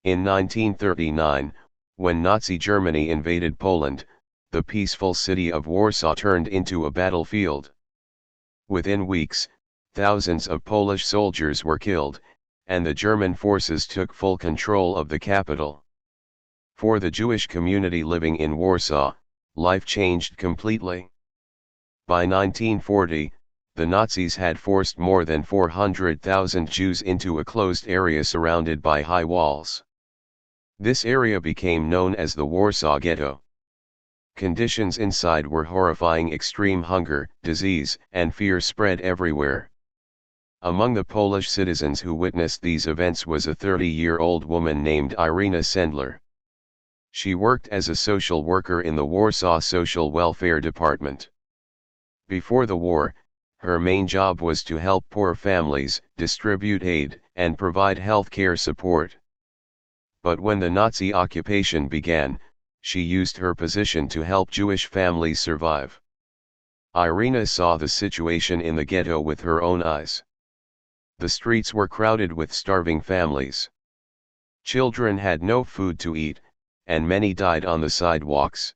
In 1939, when Nazi Germany invaded Poland, the peaceful city of Warsaw turned into a battlefield. Within weeks, thousands of Polish soldiers were killed, and the German forces took full control of the capital. For the Jewish community living in Warsaw, life changed completely. By 1940, the Nazis had forced more than 400,000 Jews into a closed area surrounded by high walls. This area became known as the Warsaw Ghetto. Conditions inside were horrifying. Extreme hunger, disease, and fear spread everywhere. Among the Polish citizens who witnessed these events was a 30-year-old woman named Irena Sendler. She worked as a social worker in the Warsaw Social Welfare Department. Before the war, her main job was to help poor families, distribute aid, and provide health care support. But when the Nazi occupation began, she used her position to help Jewish families survive. Irena saw the situation in the ghetto with her own eyes. The streets were crowded with starving families. Children had no food to eat, and many died on the sidewalks.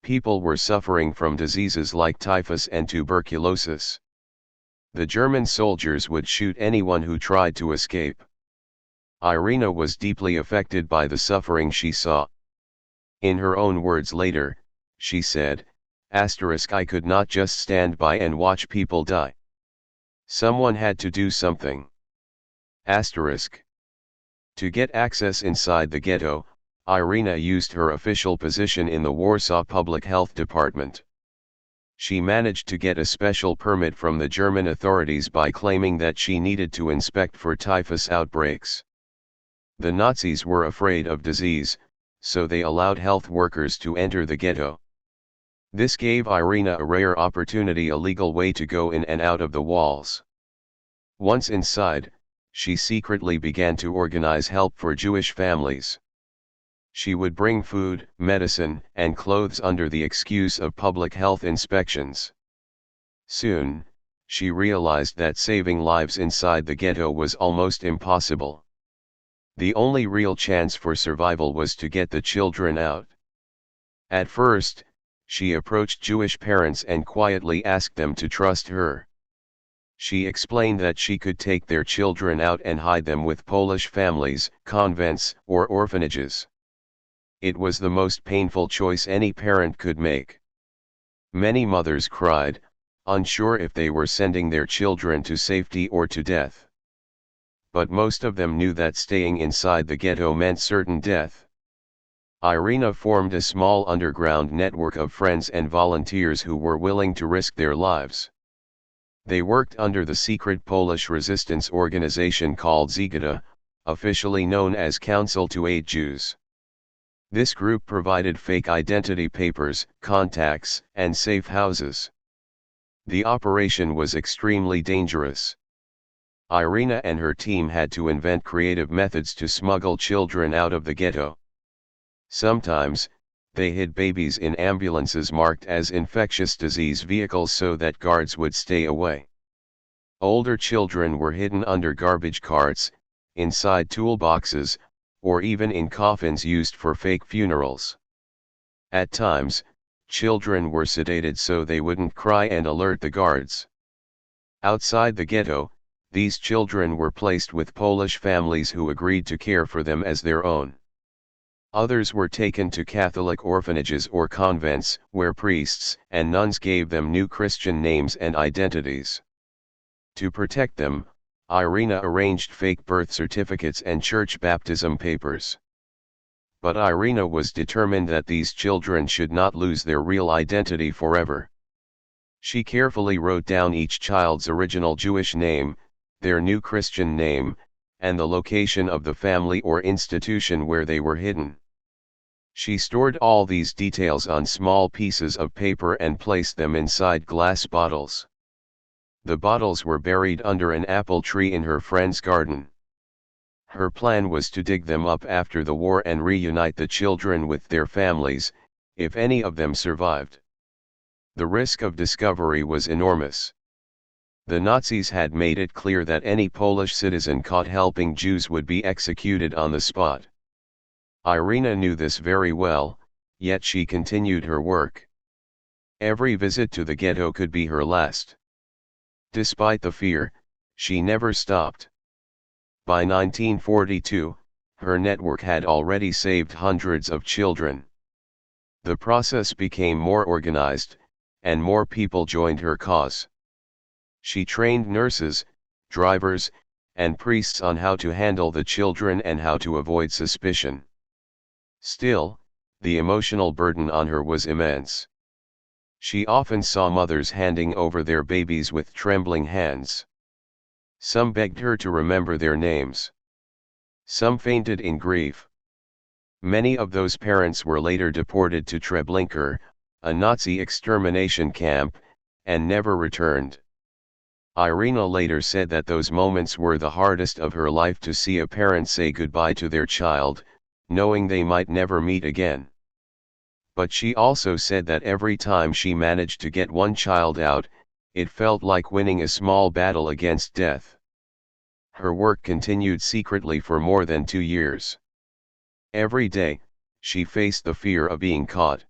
People were suffering from diseases like typhus and tuberculosis. The German soldiers would shoot anyone who tried to escape. Irena was deeply affected by the suffering she saw. In her own words later, she said, "I could not just stand by and watch people die. Someone had to do something." To get access inside the ghetto, Irena used her official position in the Warsaw Public Health Department. She managed to get a special permit from the German authorities by claiming that she needed to inspect for typhus outbreaks. The Nazis were afraid of disease, so they allowed health workers to enter the ghetto. This gave Irena a rare opportunity, a legal way to go in and out of the walls. Once inside, she secretly began to organize help for Jewish families. She would bring food, medicine, and clothes under the excuse of public health inspections. Soon, she realized that saving lives inside the ghetto was almost impossible. The only real chance for survival was to get the children out. At first, she approached Jewish parents and quietly asked them to trust her. She explained that she could take their children out and hide them with Polish families, convents, or orphanages. It was the most painful choice any parent could make. Many mothers cried, unsure if they were sending their children to safety or to death. But most of them knew that staying inside the ghetto meant certain death. Irena formed a small underground network of friends and volunteers who were willing to risk their lives. They worked under the secret Polish resistance organization called Zgoda, officially known as Council to Aid Jews. This group provided fake identity papers, contacts, and safe houses. The operation was extremely dangerous. Irena and her team had to invent creative methods to smuggle children out of the ghetto. Sometimes, they hid babies in ambulances marked as infectious disease vehicles so that guards would stay away. Older children were hidden under garbage carts, inside toolboxes, or even in coffins used for fake funerals. At times, children were sedated so they wouldn't cry and alert the guards. Outside the ghetto, these children were placed with Polish families who agreed to care for them as their own. Others were taken to Catholic orphanages or convents, where priests and nuns gave them new Christian names and identities. To protect them, Irena arranged fake birth certificates and church baptism papers. But Irena was determined that these children should not lose their real identity forever. She carefully wrote down each child's original Jewish name, their new Christian name, and the location of the family or institution where they were hidden. She stored all these details on small pieces of paper and placed them inside glass bottles. The bottles were buried under an apple tree in her friend's garden. Her plan was to dig them up after the war and reunite the children with their families, if any of them survived. The risk of discovery was enormous. The Nazis had made it clear that any Polish citizen caught helping Jews would be executed on the spot. Irena knew this very well, yet she continued her work. Every visit to the ghetto could be her last. Despite the fear, she never stopped. By 1942, her network had already saved hundreds of children. The process became more organized, and more people joined her cause. She trained nurses, drivers, and priests on how to handle the children and how to avoid suspicion. Still, the emotional burden on her was immense. She often saw mothers handing over their babies with trembling hands. Some begged her to remember their names. Some fainted in grief. Many of those parents were later deported to Treblinka, a Nazi extermination camp, and never returned. Irena later said that those moments were the hardest of her life, to see a parent say goodbye to their child, knowing they might never meet again. But she also said that every time she managed to get one child out, it felt like winning a small battle against death. Her work continued secretly for more than 2 years. Every day, she faced the fear of being caught.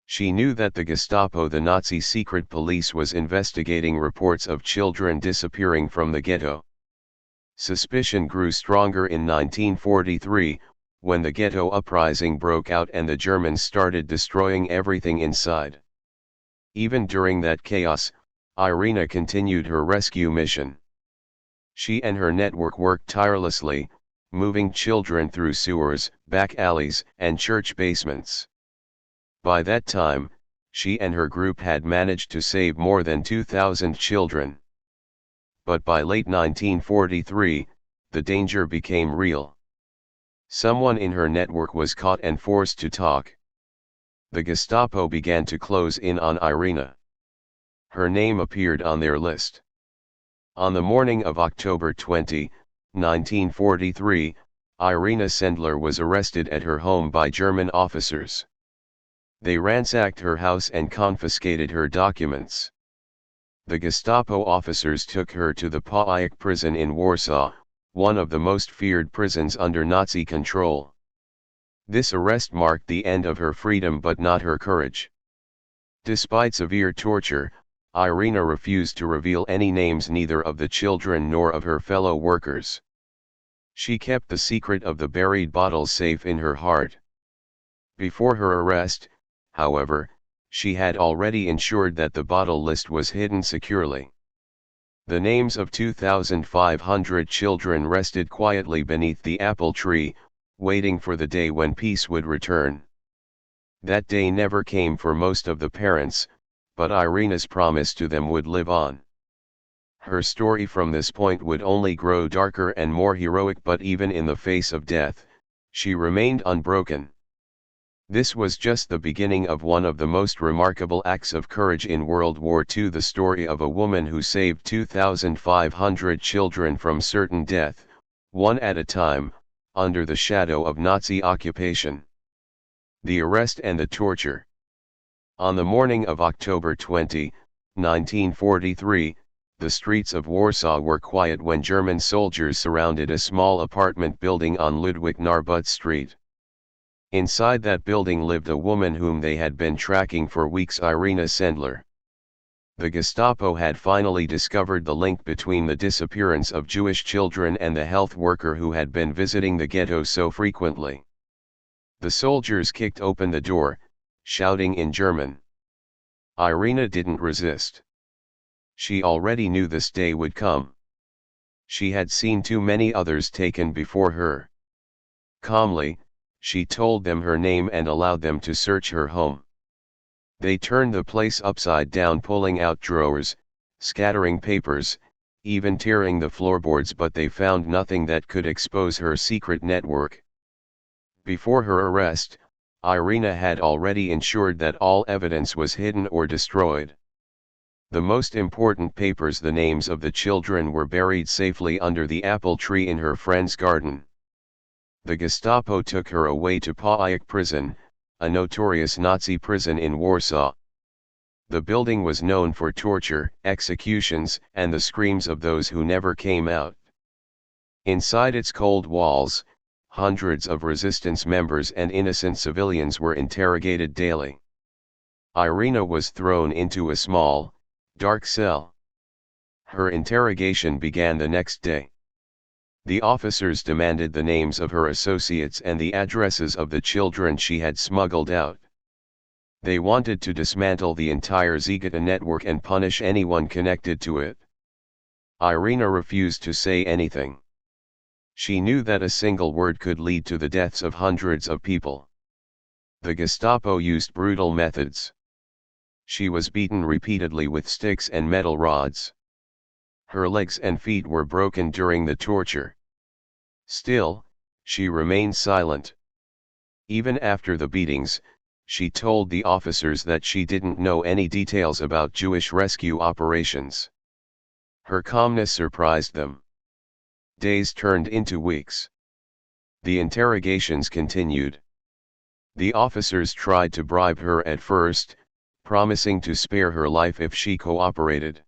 She knew that the Gestapo, the Nazi secret police, was investigating reports of children disappearing from the ghetto. Suspicion grew stronger in 1943, when the ghetto uprising broke out and the Germans started destroying everything inside. Even during that chaos, Irena continued her rescue mission. She and her network worked tirelessly, moving children through sewers, back alleys, and church basements. By that time, she and her group had managed to save more than 2,000 children. But by late 1943, the danger became real. Someone in her network was caught and forced to talk. The Gestapo began to close in on Irena. Her name appeared on their list. On the morning of October 20, 1943, Irena Sendler was arrested at her home by German officers. They ransacked her house and confiscated her documents. The Gestapo officers took her to the Pajek prison in Warsaw, one of the most feared prisons under Nazi control. This arrest marked the end of her freedom but not her courage. Despite severe torture, Irena refused to reveal any names, neither of the children nor of her fellow workers. She kept the secret of the buried bottles safe in her heart. Before her arrest, however, she had already ensured that the bottle list was hidden securely. The names of 2,500 children rested quietly beneath the apple tree, waiting for the day when peace would return. That day never came for most of the parents, but Irena's promise to them would live on. Her story from this point would only grow darker and more heroic, but even in the face of death, she remained unbroken. This was just the beginning of one of the most remarkable acts of courage in World War II, the story of a woman who saved 2,500 children from certain death, one at a time, under the shadow of Nazi occupation. The arrest and the torture. On the morning of October 20, 1943, the streets of Warsaw were quiet when German soldiers surrounded a small apartment building on Ludwik Narbut Street. Inside that building lived a woman whom they had been tracking for weeks, Irena Sendler. The Gestapo had finally discovered the link between the disappearance of Jewish children and the health worker who had been visiting the ghetto so frequently. The soldiers kicked open the door, shouting in German. Irena didn't resist. She already knew this day would come. She had seen too many others taken before her. Calmly, she told them her name and allowed them to search her home. They turned the place upside down, pulling out drawers, scattering papers, even tearing the floorboards, but they found nothing that could expose her secret network. Before her arrest, Irena had already ensured that all evidence was hidden or destroyed. The most important papers, the names of the children, were buried safely under the apple tree in her friend's garden. The Gestapo took her away to Pajek prison, a notorious Nazi prison in Warsaw. The building was known for torture, executions, and the screams of those who never came out. Inside its cold walls, hundreds of resistance members and innocent civilians were interrogated daily. Irena was thrown into a small, dark cell. Her interrogation began the next day. The officers demanded the names of her associates and the addresses of the children she had smuggled out. They wanted to dismantle the entire Ghetto network and punish anyone connected to it. Irena refused to say anything. She knew that a single word could lead to the deaths of hundreds of people. The Gestapo used brutal methods. She was beaten repeatedly with sticks and metal rods. Her legs and feet were broken during the torture. Still, she remained silent. Even after the beatings, she told the officers that she didn't know any details about Jewish rescue operations. Her calmness surprised them. Days turned into weeks. The interrogations continued. The officers tried to bribe her at first, promising to spare her life if she cooperated.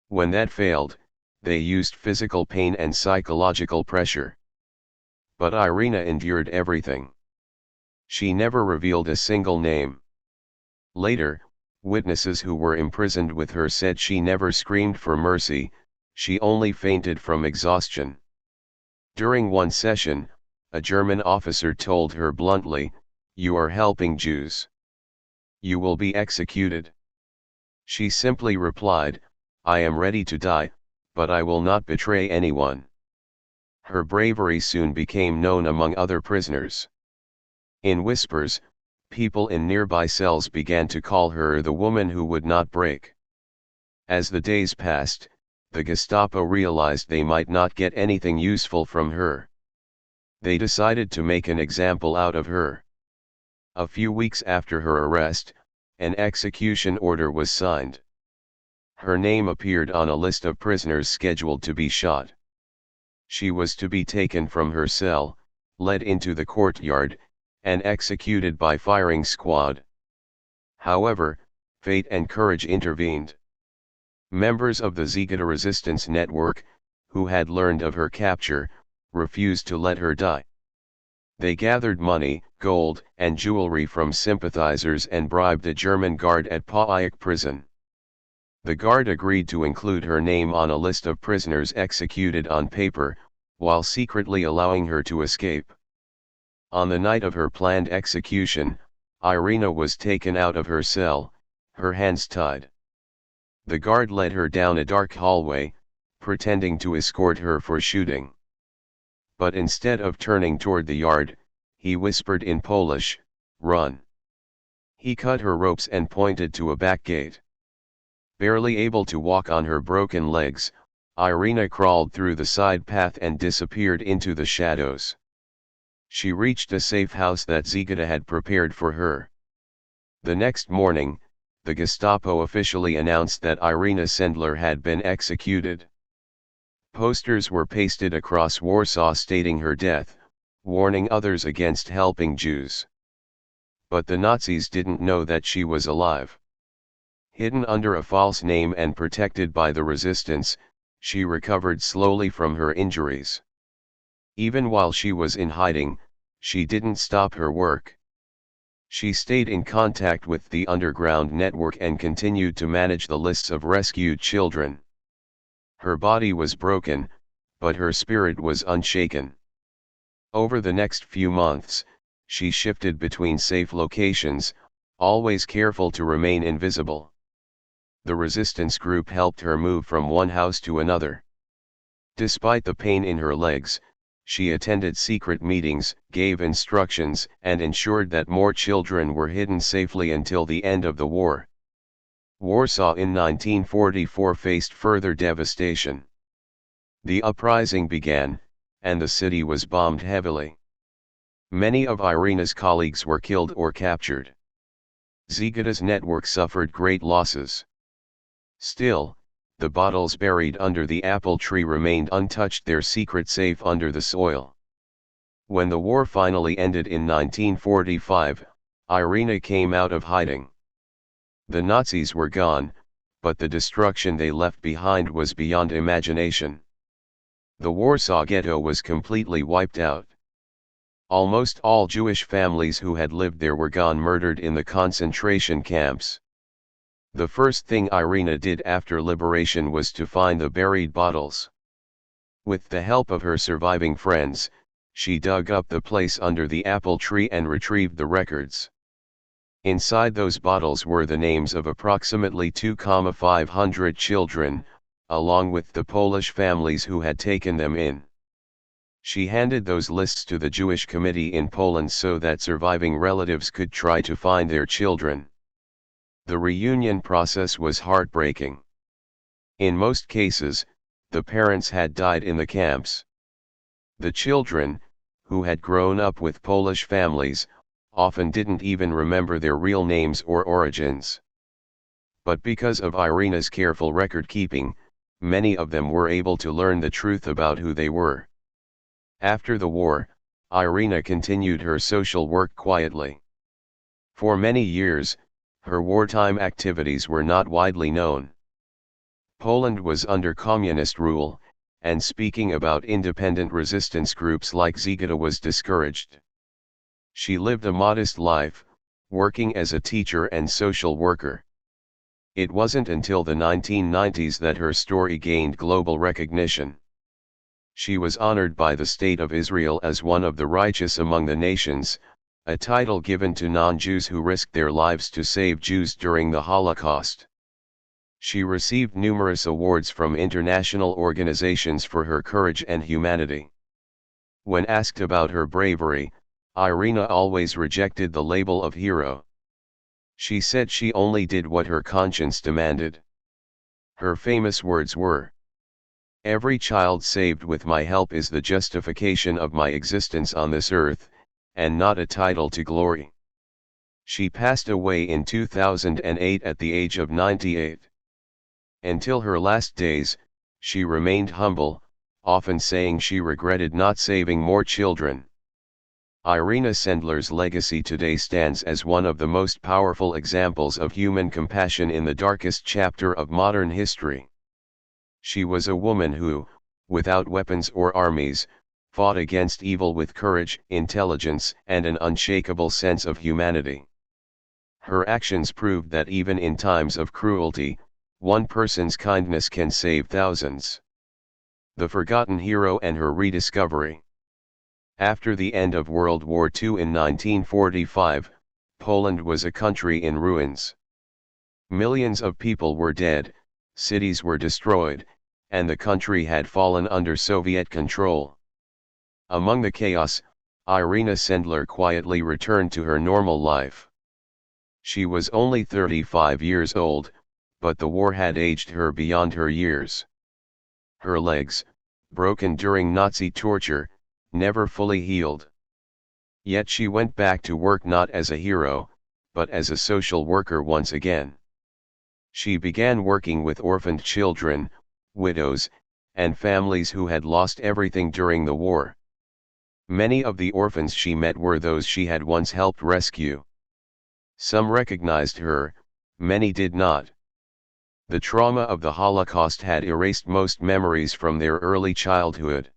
When that failed, they used physical pain and psychological pressure. But Irena endured everything. She never revealed a single name. Later, witnesses who were imprisoned with her said she never screamed for mercy, she only fainted from exhaustion. During one session, a German officer told her bluntly, "You are helping Jews. You will be executed." She simply replied, "I am ready to die, but I will not betray anyone." Her bravery soon became known among other prisoners. In whispers, people in nearby cells began to call her the woman who would not break. As the days passed, the Gestapo realized they might not get anything useful from her. They decided to make an example out of her. A few weeks after her arrest, an execution order was signed. Her name appeared on a list of prisoners scheduled to be shot. She was to be taken from her cell, led into the courtyard, and executed by firing squad. However, fate and courage intervened. Members of the Ghetto resistance network, who had learned of her capture, refused to let her die. They gathered money, gold, and jewelry from sympathizers and bribed a German guard at Pauk prison. The guard agreed to include her name on a list of prisoners executed on paper, while secretly allowing her to escape. On the night of her planned execution, Irena was taken out of her cell, her hands tied. The guard led her down a dark hallway, pretending to escort her for shooting. But instead of turning toward the yard, he whispered in Polish, "Run." He cut her ropes and pointed to a back gate. Barely able to walk on her broken legs, Irena crawled through the side path and disappeared into the shadows. She reached a safe house that Ghetto had prepared for her. The next morning, the Gestapo officially announced that Irena Sendler had been executed. Posters were pasted across Warsaw stating her death, warning others against helping Jews. But the Nazis didn't know that she was alive. Hidden under a false name and protected by the resistance, she recovered slowly from her injuries. Even while she was in hiding, she didn't stop her work. She stayed in contact with the underground network and continued to manage the lists of rescued children. Her body was broken, but her spirit was unshaken. Over the next few months, she shifted between safe locations, always careful to remain invisible. The resistance group helped her move from one house to another. Despite the pain in her legs, she attended secret meetings, gave instructions, and ensured that more children were hidden safely until the end of the war. Warsaw in 1944 faced further devastation. The uprising began, and the city was bombed heavily. Many of Irena's colleagues were killed or captured. Ghetto's network suffered great losses. Still, the bottles buried under the apple tree remained untouched, their secret safe under the soil. When the war finally ended in 1945, Irena came out of hiding. The Nazis were gone, but the destruction they left behind was beyond imagination. The Warsaw Ghetto was completely wiped out. Almost all Jewish families who had lived there were gone, murdered in the concentration camps. The first thing Irena did after liberation was to find the buried bottles. With the help of her surviving friends, she dug up the place under the apple tree and retrieved the records. Inside those bottles were the names of approximately 2,500 children, along with the Polish families who had taken them in. She handed those lists to the Jewish Committee in Poland so that surviving relatives could try to find their children. The reunion process was heartbreaking. In most cases, the parents had died in the camps. The children, who had grown up with Polish families, often didn't even remember their real names or origins. But because of Irena's careful record-keeping, many of them were able to learn the truth about who they were. After the war, Irena continued her social work quietly. For many years, her wartime activities were not widely known. Poland was under communist rule, and speaking about independent resistance groups like Zgeta was discouraged. She lived a modest life, working as a teacher and social worker. It wasn't until the 1990s that her story gained global recognition. She was honored by the State of Israel as one of the righteous among the nations, a title given to non-Jews who risked their lives to save Jews during the Holocaust. She received numerous awards from international organizations for her courage and humanity. When asked about her bravery, Irena always rejected the label of hero. She said she only did what her conscience demanded. Her famous words were, "Every child saved with my help is the justification of my existence on this earth, and not a title to glory." She passed away in 2008 at the age of 98. Until her last days, she remained humble, often saying she regretted not saving more children. Irena Sendler's legacy today stands as one of the most powerful examples of human compassion in the darkest chapter of modern history. She was a woman who, without weapons or armies, fought against evil with courage, intelligence, and an unshakable sense of humanity. Her actions proved that even in times of cruelty, one person's kindness can save thousands. The forgotten hero and her rediscovery. After the end of World War II in 1945, Poland was a country in ruins. Millions of people were dead, cities were destroyed, and the country had fallen under Soviet control. Among the chaos, Irena Sendler quietly returned to her normal life. She was only 35 years old, but the war had aged her beyond her years. Her legs, broken during Nazi torture, never fully healed. Yet she went back to work not as a hero, but as a social worker once again. She began working with orphaned children, widows, and families who had lost everything during the war. Many of the orphans she met were those she had once helped rescue. Some recognized her, many did not. The trauma of the Holocaust had erased most memories from their early childhood.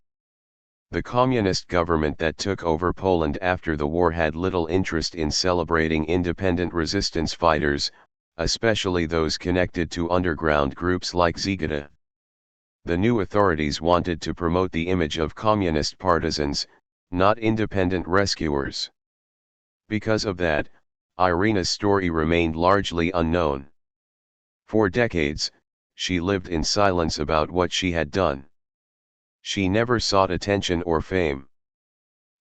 The communist government that took over Poland after the war had little interest in celebrating independent resistance fighters, especially those connected to underground groups like Zgeta. The new authorities wanted to promote the image of communist partisans, not independent rescuers. Because of that, Irena's story remained largely unknown. For decades, she lived in silence about what she had done. She never sought attention or fame.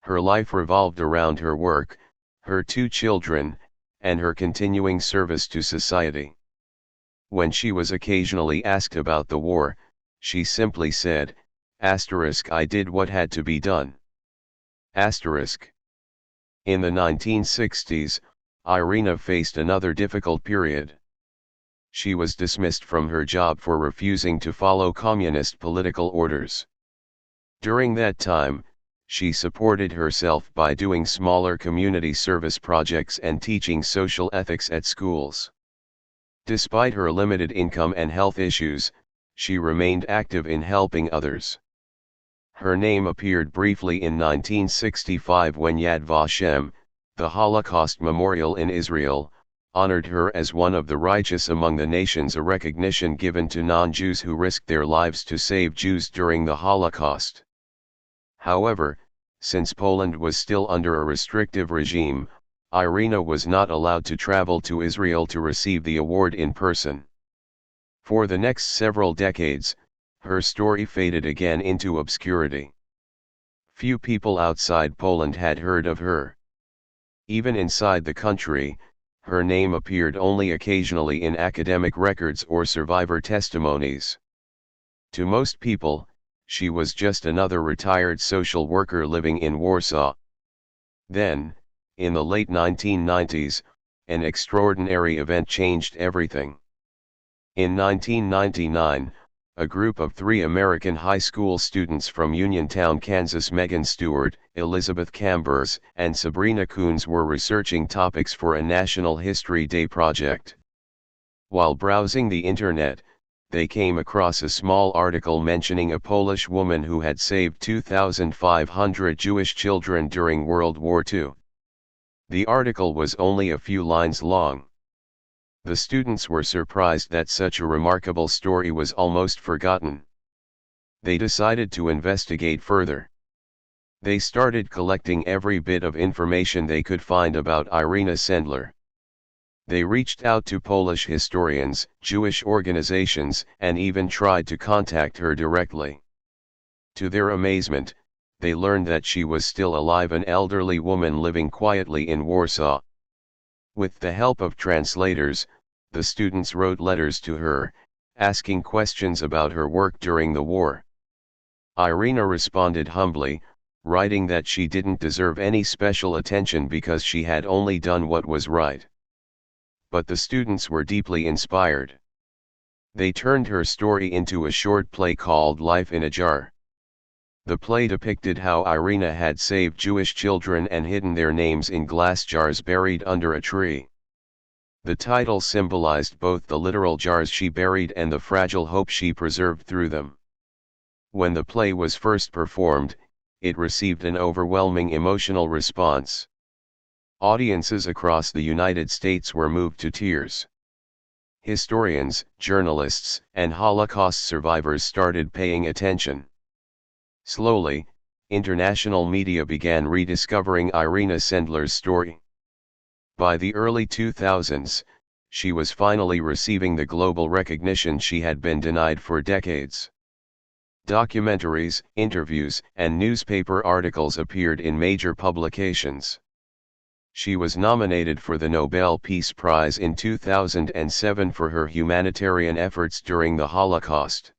Her life revolved around her work, her 2 children, and her continuing service to society. When she was occasionally asked about the war, she simply said, "I did what had to be done." In the 1960s, Irena faced another difficult period. She was dismissed from her job for refusing to follow communist political orders. During that time, she supported herself by doing smaller community service projects and teaching social ethics at schools. Despite her limited income and health issues, she remained active in helping others. Her name appeared briefly in 1965 when Yad Vashem, the Holocaust Memorial in Israel, honored her as one of the righteous among the nations, a recognition given to non-Jews who risked their lives to save Jews during the Holocaust. However, since Poland was still under a restrictive regime, Irena was not allowed to travel to Israel to receive the award in person. For the next several decades, her story faded again into obscurity. Few people outside Poland had heard of her. Even inside the country, her name appeared only occasionally in academic records or survivor testimonies. To most people, she was just another retired social worker living in Warsaw. Then, in the late 1990s, an extraordinary event changed everything. In 1999, a group of 3 American high school students from Uniontown, Kansas, Megan Stewart, Elizabeth Cambers, and Sabrina Coons, were researching topics for a National History Day project. While browsing the internet, they came across a small article mentioning a Polish woman who had saved 2,500 Jewish children during World War II. The article was only a few lines long. The students were surprised that such a remarkable story was almost forgotten. They decided to investigate further. They started collecting every bit of information they could find about Irena Sendler. They reached out to Polish historians, Jewish organizations, and even tried to contact her directly. To their amazement, they learned that she was still alive, an elderly woman living quietly in Warsaw. With the help of translators, the students wrote letters to her, asking questions about her work during the war. Irena responded humbly, writing that she didn't deserve any special attention because she had only done what was right. But the students were deeply inspired. They turned her story into a short play called Life in a Jar. The play depicted how Irena had saved Jewish children and hidden their names in glass jars buried under a tree. The title symbolized both the literal jars she buried and the fragile hope she preserved through them. When the play was first performed, it received an overwhelming emotional response. Audiences across the United States were moved to tears. Historians, journalists, and Holocaust survivors started paying attention. Slowly, international media began rediscovering Irena Sendler's story. By the early 2000s, she was finally receiving the global recognition she had been denied for decades. Documentaries, interviews, and newspaper articles appeared in major publications. She was nominated for the Nobel Peace Prize in 2007 for her humanitarian efforts during the Holocaust.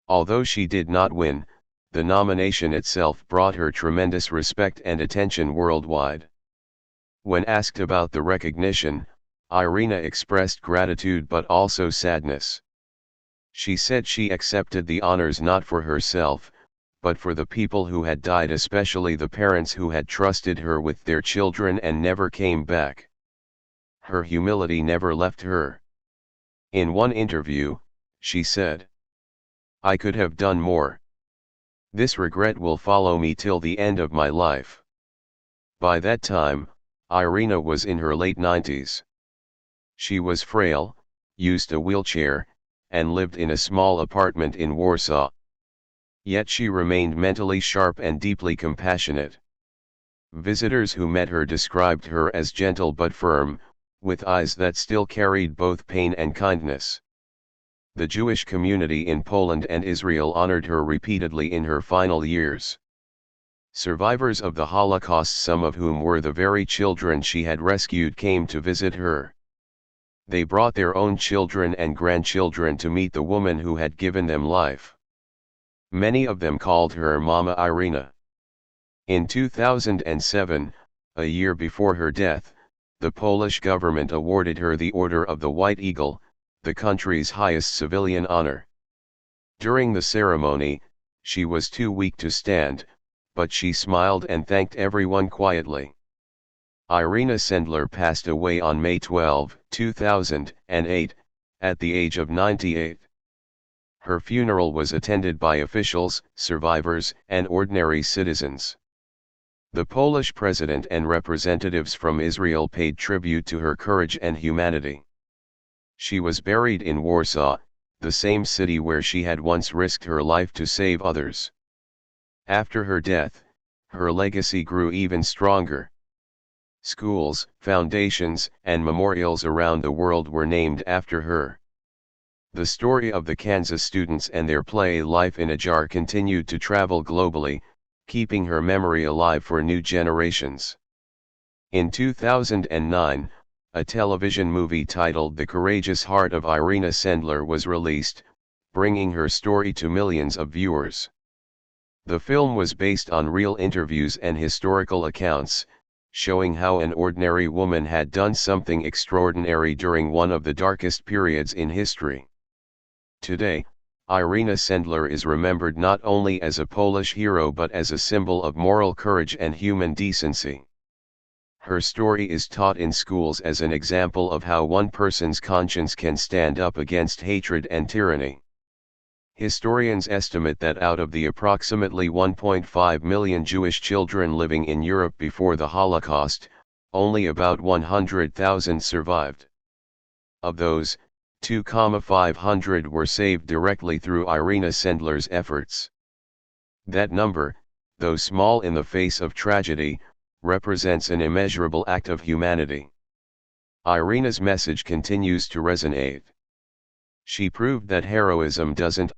Although she did not win, the nomination itself brought her tremendous respect and attention worldwide. When asked about the recognition, Irena expressed gratitude but also sadness. She said she accepted the honors not for herself, but for the people who had died, especially the parents who had trusted her with their children and never came back. Her humility never left her. In one interview, she said, "I could have done more. This regret will follow me till the end of my life." By that time, Irena was in her late 90s. She was frail, used a wheelchair, and lived in a small apartment in Warsaw. Yet she remained mentally sharp and deeply compassionate. Visitors who met her described her as gentle but firm, with eyes that still carried both pain and kindness. The Jewish community in Poland and Israel honored her repeatedly in her final years. Survivors of the Holocaust, some of whom were the very children she had rescued, came to visit her. They brought their own children and grandchildren to meet the woman who had given them life. Many of them called her Mama Irena. In 2007, a year before her death, the Polish government awarded her the Order of the White Eagle, the country's highest civilian honor. During the ceremony, she was too weak to stand, but she smiled and thanked everyone quietly. Irena Sendler passed away on May 12, 2008, at the age of 98. Her funeral was attended by officials, survivors, and ordinary citizens. The Polish president and representatives from Israel paid tribute to her courage and humanity. She was buried in Warsaw, the same city where she had once risked her life to save others. After her death, her legacy grew even stronger. Schools, foundations, and memorials around the world were named after her. The story of the Kansas students and their play Life in a Jar continued to travel globally, keeping her memory alive for new generations. In 2009, a television movie titled The Courageous Heart of Irena Sendler was released, bringing her story to millions of viewers. The film was based on real interviews and historical accounts, showing how an ordinary woman had done something extraordinary during one of the darkest periods in history. Today, Irena Sendler is remembered not only as a Polish hero but as a symbol of moral courage and human decency. Her story is taught in schools as an example of how one person's conscience can stand up against hatred and tyranny. Historians estimate that out of the approximately 1.5 million Jewish children living in Europe before the Holocaust, only about 100,000 survived. Of those, 2,500 were saved directly through Irena Sendler's efforts. That number, though small in the face of tragedy, represents an immeasurable act of humanity. Irena's message continues to resonate. She proved that heroism doesn't